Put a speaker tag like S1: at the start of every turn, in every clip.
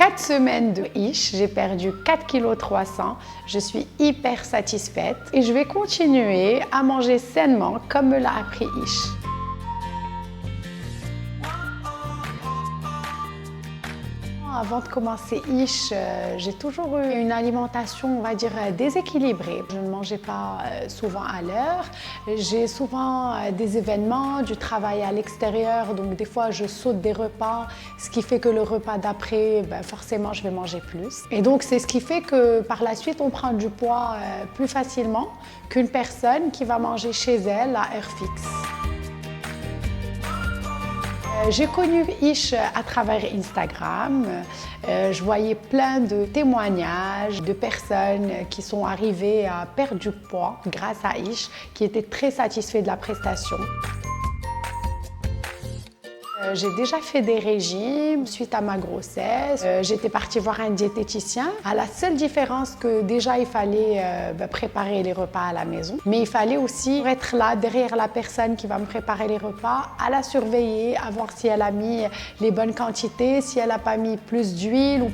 S1: 4 semaines de Ish, j'ai perdu 4,3 kg. Je suis hyper satisfaite et je vais continuer à manger sainement comme me l'a appris Ish. Avant de commencer Ish, j'ai toujours eu une alimentation, on va dire, déséquilibrée. Je ne mangeais pas souvent à l'heure. J'ai souvent des événements, du travail à l'extérieur, donc des fois je saute des repas, ce qui fait que le repas d'après, forcément je vais manger plus. Et donc c'est ce qui fait que par la suite on prend du poids plus facilement qu'une personne qui va manger chez elle à heure fixe. J'ai connu Ish à travers Instagram. Je voyais plein de témoignages de personnes qui sont arrivées à perdre du poids grâce à Ish, qui étaient très satisfaits de la prestation. J'ai déjà fait des régimes suite à ma grossesse. J'étais partie voir un diététicien. La seule différence que déjà il fallait préparer les repas à la maison, mais il fallait aussi être là derrière la personne qui va me préparer les repas, à la surveiller, à voir si elle a mis les bonnes quantités, si elle n'a pas mis plus d'huile.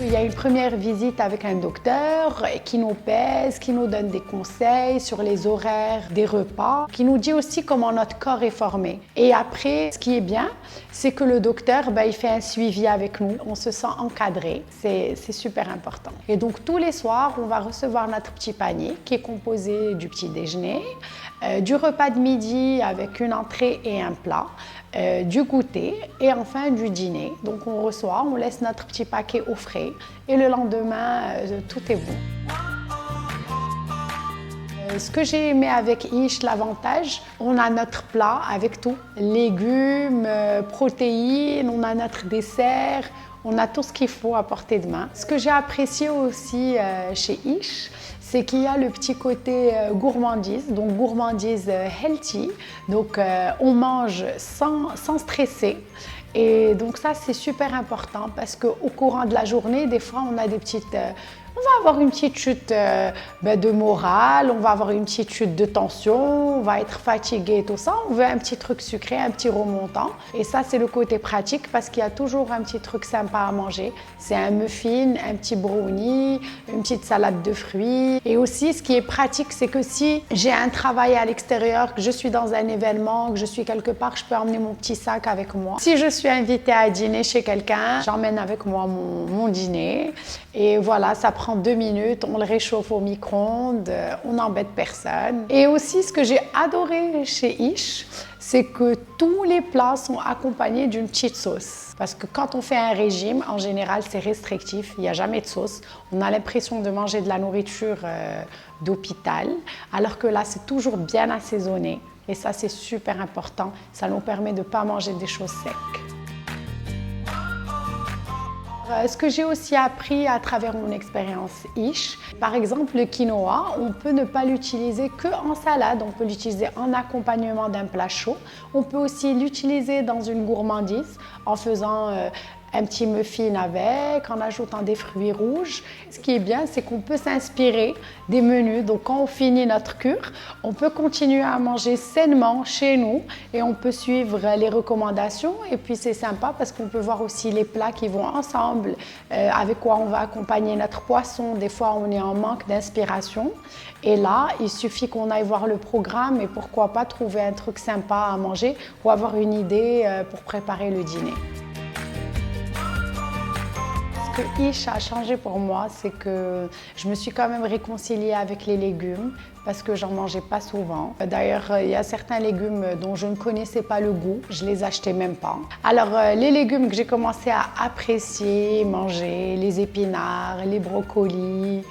S1: Il y a une première visite avec un docteur qui nous pèse, qui nous donne des conseils sur les horaires des repas, qui nous dit aussi comment notre corps est formé. Et après, ce qui est bien, c'est que le docteur, il fait un suivi avec nous. On se sent encadré, c'est super important. Et donc tous les soirs, on va recevoir notre petit panier qui est composé du petit déjeuner, du repas de midi avec une entrée et un plat, du goûter et enfin du dîner. Donc on reçoit, on laisse notre petit paquet au frais et le lendemain, tout est bon. Ce que j'ai aimé avec Ish, l'avantage, on a notre plat avec tout, légumes, protéines, on a notre dessert, on a tout ce qu'il faut à portée de main. Ce que j'ai apprécié aussi chez Ish, c'est qu'il y a le petit côté gourmandise, donc gourmandise healthy. Donc on mange sans stresser. Et donc ça, c'est super important parce qu'au courant de la journée, des fois, on a des petites... on va avoir une petite chute de morale, on va avoir une petite chute de tension, on va être fatigué et tout ça. On veut un petit truc sucré, un petit remontant. Et ça, c'est le côté pratique parce qu'il y a toujours un petit truc sympa à manger. C'est un muffin, un petit brownie, une petite salade de fruits. Et aussi, ce qui est pratique, c'est que si j'ai un travail à l'extérieur, que je suis dans un événement, que je suis quelque part, je peux emmener mon petit sac avec moi. Si je suis invitée à dîner chez quelqu'un, j'emmène avec moi mon dîner. Et voilà, ça prend 2 minutes, on le réchauffe au micro-ondes, on n'embête personne. Et aussi, ce que j'ai adoré chez Ish, c'est que tous les plats sont accompagnés d'une petite sauce. Parce que quand on fait un régime, en général, c'est restrictif, il n'y a jamais de sauce. On a l'impression de manger de la nourriture d'hôpital, alors que là, c'est toujours bien assaisonné. Et ça, c'est super important. Ça nous permet de ne pas manger des choses secs. Ce que j'ai aussi appris à travers mon expérience Ish, par exemple le quinoa, on peut ne pas l'utiliser qu'en salade, on peut l'utiliser en accompagnement d'un plat chaud. On peut aussi l'utiliser dans une gourmandise en faisant un petit muffin avec, en ajoutant des fruits rouges. Ce qui est bien, c'est qu'on peut s'inspirer des menus. Donc quand on finit notre cure, on peut continuer à manger sainement chez nous et on peut suivre les recommandations. Et puis c'est sympa parce qu'on peut voir aussi les plats qui vont ensemble, avec quoi on va accompagner notre poisson. Des fois, on est en manque d'inspiration. Et là, il suffit qu'on aille voir le programme et pourquoi pas trouver un truc sympa à manger ou avoir une idée pour préparer le dîner. Ce que Ish a changé pour moi, c'est que je me suis quand même réconciliée avec les légumes parce que j'en mangeais pas souvent. D'ailleurs, il y a certains légumes dont je ne connaissais pas le goût, je les achetais même pas. Alors, les légumes que j'ai commencé à apprécier, manger, les épinards, les brocolis,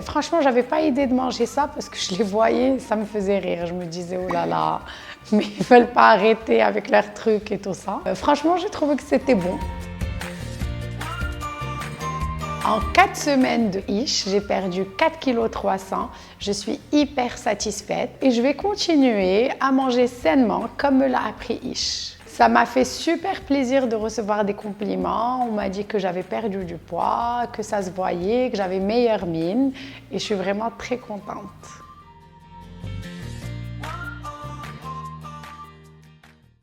S1: franchement, j'avais pas idée de manger ça parce que je les voyais, ça me faisait rire. Je me disais, oh là là, mais ils veulent pas arrêter avec leurs trucs et tout ça. Franchement, j'ai trouvé que c'était bon. En 4 semaines de Ish, j'ai perdu 4,3 kg. Je suis hyper satisfaite et je vais continuer à manger sainement comme me l'a appris Ish. Ça m'a fait super plaisir de recevoir des compliments. On m'a dit que j'avais perdu du poids, que ça se voyait, que j'avais meilleure mine et je suis vraiment très contente.